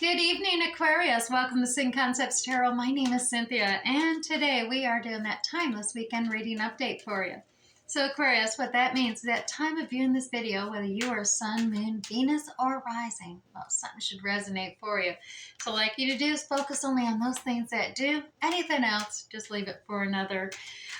Good evening, Aquarius. Welcome to Sing Concepts Tarot. My name is Cynthia, and today we are doing that timeless weekend reading update for you. So, Aquarius, what that means is that time of viewing this video, whether you are Sun, Moon, Venus, or Rising, well, something should resonate for you. So, what I'd like you to do is focus only on those things that do. Anything else, just leave it for another.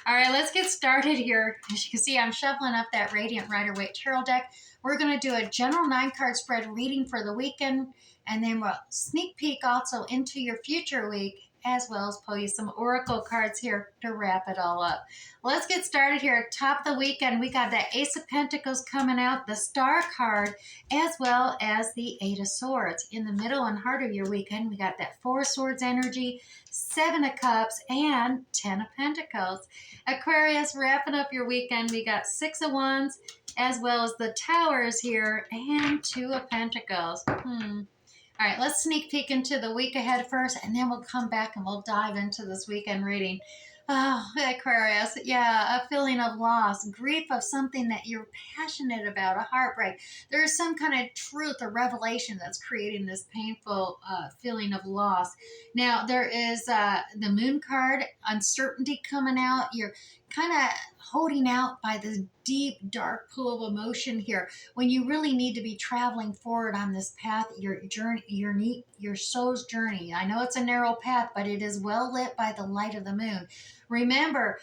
All right, let's get started here. As you can see, I'm shuffling up that Radiant Rider-Waite Tarot deck. We're going to do a general 9-card spread reading for the weekend, and then we'll sneak peek also into your future week, as well as pull you some oracle cards here to wrap it all up. Let's get started here. At top of the weekend, we got that Ace of Pentacles coming out, the Star card, as well as the Eight of Swords. In the middle and heart of your weekend, we got that Four of Swords energy, Seven of Cups, and 10 of Pentacles. Aquarius, wrapping up your weekend, we got Six of Wands, as well as the Towers here, and Two of Pentacles. All right, let's sneak peek into the week ahead first, and then we'll come back and we'll dive into this weekend reading. Oh, Aquarius, yeah, a feeling of loss, grief of something that you're passionate about, a heartbreak. There's some kind of truth or revelation that's creating this painful feeling of loss. Now, there is the Moon card, uncertainty coming out. You're kind of holding out by this deep, dark pool of emotion here when you really need to be traveling forward on this path, your journey, your soul's journey. I know it's a narrow path, but it is well lit by the light of the moon. Remember,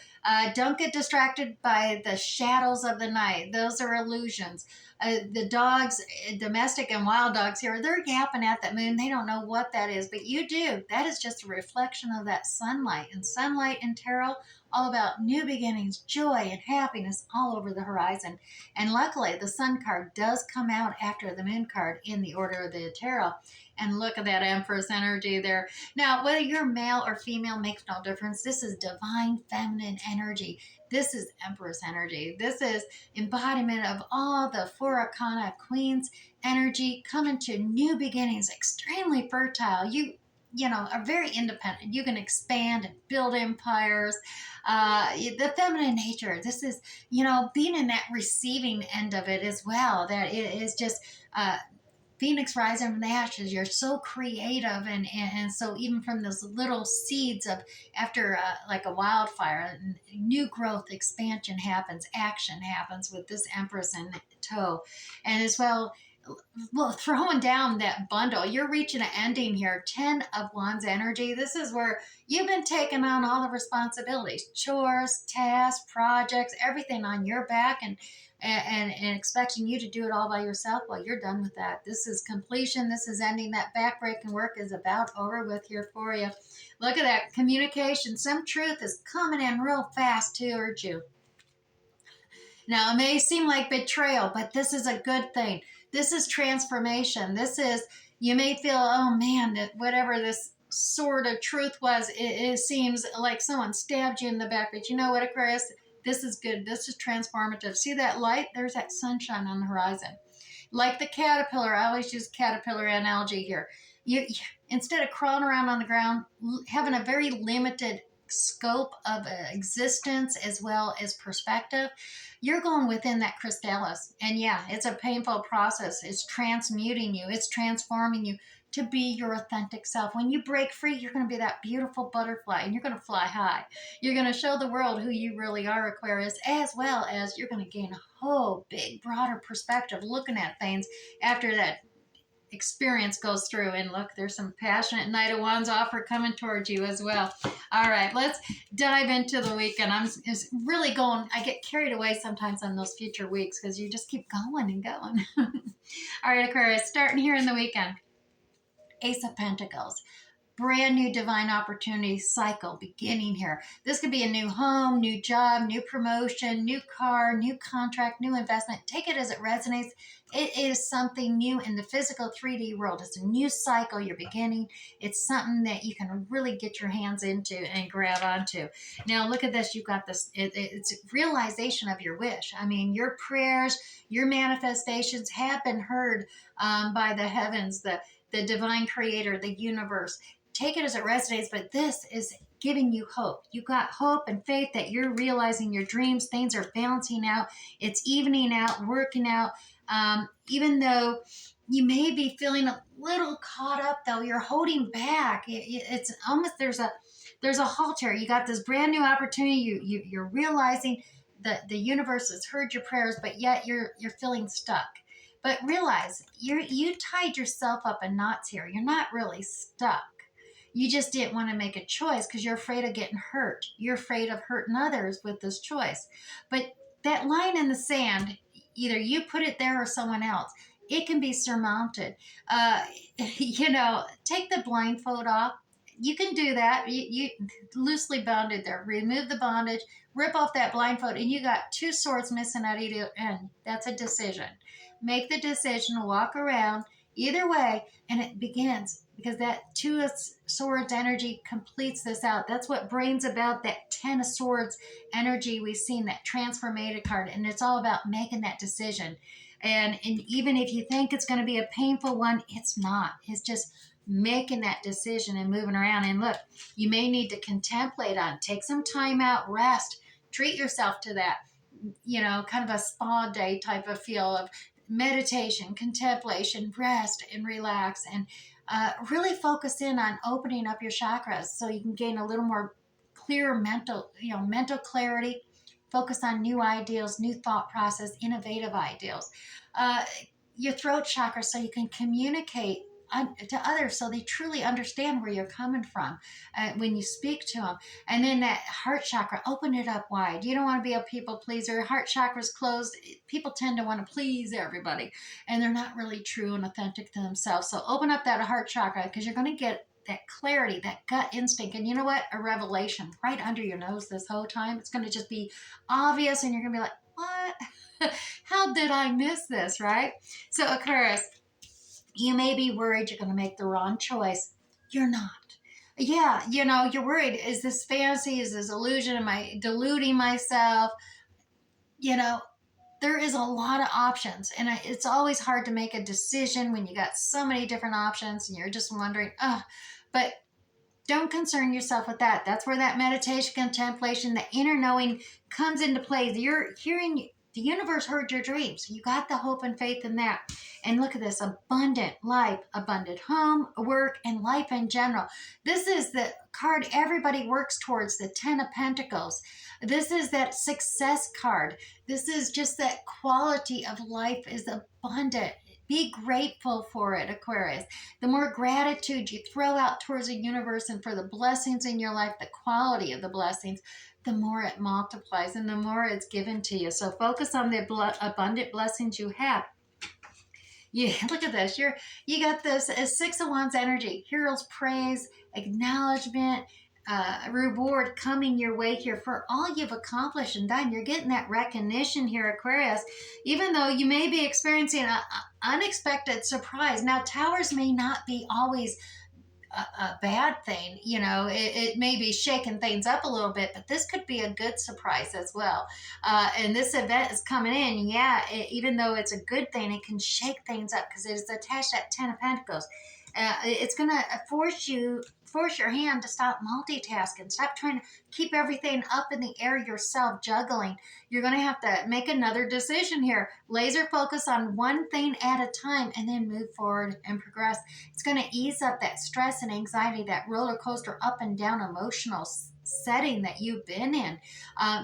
don't get distracted by the shadows of the night. Those are illusions. The dogs, domestic and wild dogs here, they're yapping at that moon. They don't know what that is, but you do. That is just a reflection of that sunlight. And sunlight in tarot, all about new beginnings, joy, and happiness all over the horizon. And luckily, the Sun card does come out after the Moon card in the order of the tarot. And look at that Empress energy there. Now, whether you're male or female makes no difference. This is divine feminine energy. This is Empress energy. This is embodiment of all the four arcana queens energy coming to new beginnings, extremely fertile. You know, are very independent. You can expand and build empires. The feminine nature, this is, you know, being in that receiving end of it as well. That it is just Phoenix rising from the ashes. You're so creative, and so even from those little seeds of after like a wildfire, new growth, expansion happens, action happens with this Empress in tow, and as well. Well, throwing down that bundle, you're reaching an ending here. 10 of Wands energy. This is where you've been taking on all the responsibilities, chores, tasks, projects, everything on your back, and expecting you to do it all by yourself. Well, you're done with that. This is completion. This is ending. That backbreaking work is about over with here for you. Look at that communication. Some truth is coming in real fast towards you. Now, it may seem like betrayal, but this is a good thing. This is transformation. This is, you may feel, oh man, that whatever this sort of truth was, it seems like someone stabbed you in the back. But you know what, Aquarius? This is good. This is transformative. See that light? There's that sunshine on the horizon. Like the caterpillar, I always use caterpillar analogy here. You instead of crawling around on the ground, having a very limited scope of existence as well as perspective, you're going within that chrysalis. And yeah, it's a painful process. It's transmuting you. It's transforming you to be your authentic self. When you break free, you're going to be that beautiful butterfly, and you're going to fly high. You're going to show the world who you really are, Aquarius, as well as you're going to gain a whole big, broader perspective looking at things after that experience goes through. And look, there's some passionate Knight of Wands offer coming towards you as well. All right, let's dive into the weekend. I'm just really going, I get carried away sometimes on those future weeks because you just keep going and going. All right, Aquarius, starting here in the weekend. Ace of Pentacles. Brand new divine opportunity cycle beginning here. This could be a new home, new job, new promotion, new car, new contract, new investment. Take it as it resonates. It is something new in the physical 3D world. It's a new cycle you're beginning. It's something that you can really get your hands into and grab onto. Now look at this. You've got this. It's realization of your wish. I mean, your prayers, your manifestations have been heard by the heavens, the divine creator, the universe. Take it as it resonates, but this is giving you hope. You got hope and faith that you're realizing your dreams. Things are balancing out. It's evening out, working out. Even though You may be feeling a little caught up though. You're holding back. It's almost there's a halter. You got this brand new opportunity. You're realizing that the universe has heard your prayers, but yet you're feeling stuck. But realize you tied yourself up in knots here. You're not really stuck. You just didn't want to make a choice because you're afraid of getting hurt. You're afraid of hurting others with this choice. But that line in the sand, either you put it there or someone else, it can be surmounted. Take the blindfold off. You can do that. You loosely bounded there. Remove the bondage, rip off that blindfold, and you got two swords missing at either end. That's a decision. Make the decision, walk around either way, and it begins because that two of swords energy completes this out. That's what brings about that 10 of swords energy we've seen, that transformative card, and it's all about making that decision. And even if you think it's going to be a painful one, it's not. It's just making that decision and moving around. And look, you may need to contemplate on, take some time out, rest, treat yourself to that, kind of a spa day type of feel of meditation, contemplation, rest, and relax, and really focus in on opening up your chakras so you can gain a little more clear mental clarity. Focus on new ideals, new thought process, innovative ideals. Uh, your throat chakra so you can communicate to others so they truly understand where you're coming from when you speak to them. And then that heart chakra, open it up wide. You don't want to be a people pleaser. Heart chakra's closed. People tend to want to please everybody, and they're not really true and authentic to themselves. So open up that heart chakra because you're going to get that clarity, that gut instinct. And you know what? A revelation right under your nose this whole time. It's going to just be obvious, and you're going to be like, what? How did I miss this, right? So Aquarius, you may be worried you're going to make the wrong choice. You're not. Yeah, you're worried. Is this fantasy? Is this illusion? Am I deluding myself? You know, there is a lot of options, and it's always hard to make a decision when you got so many different options and you're just wondering, but don't concern yourself with that. That's where that meditation, contemplation, the inner knowing comes into play. You're hearing the universe heard your dreams. You got the hope and faith in that. And look at this, abundant life, abundant home, work, and life in general. This is the card everybody works towards, the 10 of Pentacles. This is that success card. This is just that quality of life is abundant. Be grateful for it, Aquarius. The more gratitude you throw out towards the universe and for the blessings in your life, the quality of the blessings, the more it multiplies and the more it's given to you. So focus on the abundant blessings you have. Yeah, look at this. You got this Six of Wands energy. Heroes praise, acknowledgement, reward coming your way here for all you've accomplished and done. You're getting that recognition here, Aquarius, even though you may be experiencing an unexpected surprise. Now, towers may not be always a bad thing. It may be shaking things up a little bit, but this could be a good surprise as well. And this event is coming in. Yeah, even though it's a good thing, it can shake things up because it is attached to that 10 of Pentacles. It's going to force your hand to stop multitasking. Stop trying to keep everything up in the air yourself, juggling. You're going to have to make another decision here. Laser focus on one thing at a time and then move forward and progress. It's going to ease up that stress and anxiety, that roller coaster up and down emotional setting that you've been in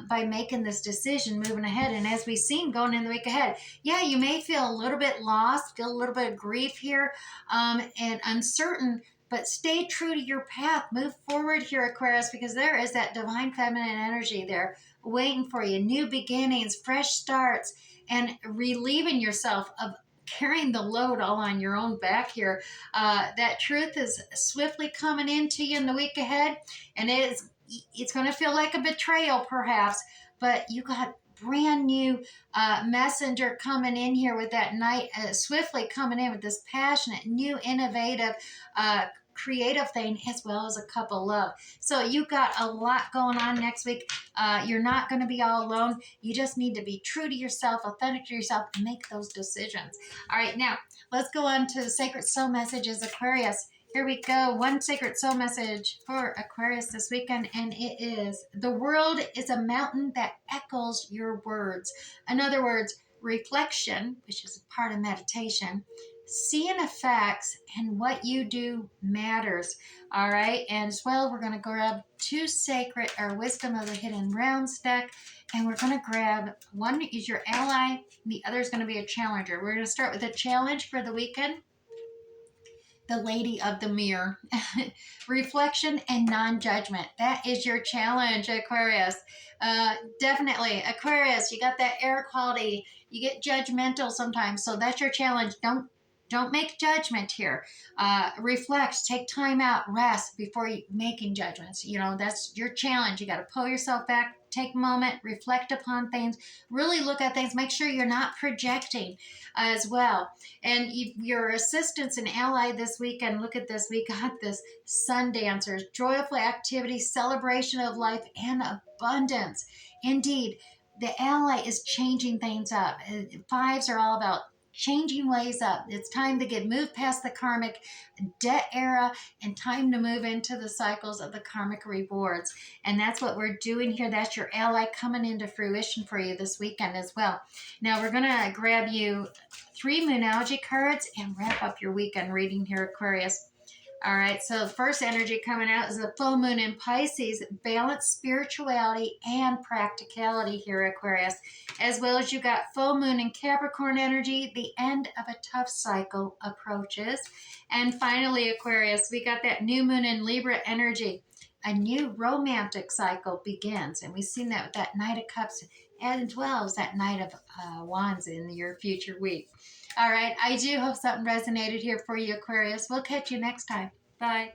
by making this decision, moving ahead. And as we've seen going in the week ahead, yeah, you may feel a little bit lost, feel a little bit of grief here and uncertain, but stay true to your path. Move forward here, Aquarius, because there is that divine feminine energy there waiting for you. New beginnings, fresh starts, and relieving yourself of carrying the load all on your own back here. That truth is swiftly coming into you in the week ahead, and it's going to feel like a betrayal perhaps, but you got brand new messenger coming in here with that knight, swiftly coming in with this passionate, new, innovative, creative thing, as well as a cup of love. So you got a lot going on next week. You're not going to be all alone. You just need to be true to yourself, authentic to yourself, and make those decisions. All right, now let's go on to the Sacred Soul Messages, Aquarius. Here we go. One Sacred Soul message for Aquarius this weekend, and it is, the world is a mountain that echoes your words. In other words, reflection, which is part of meditation, seeing effects, and what you do matters. All right. And as well, we're going to grab two sacred or wisdom of the hidden realms deck. And we're going to grab one is your ally. The other is going to be a challenger. We're going to start with a challenge for the weekend. The Lady of the Mirror. Reflection and non-judgment. That is your challenge, Aquarius. Definitely. Aquarius, you got that air quality. You get judgmental sometimes. So that's your challenge. Don't make judgment here. Reflect, take time out, rest before you making judgments. You know, that's your challenge. You got to pull yourself back, take a moment, reflect upon things, really look at things, make sure you're not projecting as well. And your assistants and ally this weekend, look at this, we got this sun dancers, joyful activity, celebration of life, and abundance. Indeed, the ally is changing things up. Fives are all about changing ways up. It's time to move past the karmic debt era and time to move into the cycles of the karmic rewards. And that's what we're doing here. That's your ally coming into fruition for you this weekend as well. Now we're going to grab you 3 Moonology cards and wrap up your weekend reading here, Aquarius. All right, so the first energy coming out is the full moon in Pisces, balance spirituality and practicality here, Aquarius. As well as you got full moon in Capricorn energy, the end of a tough cycle approaches. And finally, Aquarius, we got that new moon in Libra energy. A new romantic cycle begins. And we've seen that with that Knight of Cups as well as that Knight of Wands in your future week. All right, I do hope something resonated here for you, Aquarius. We'll catch you next time. Bye.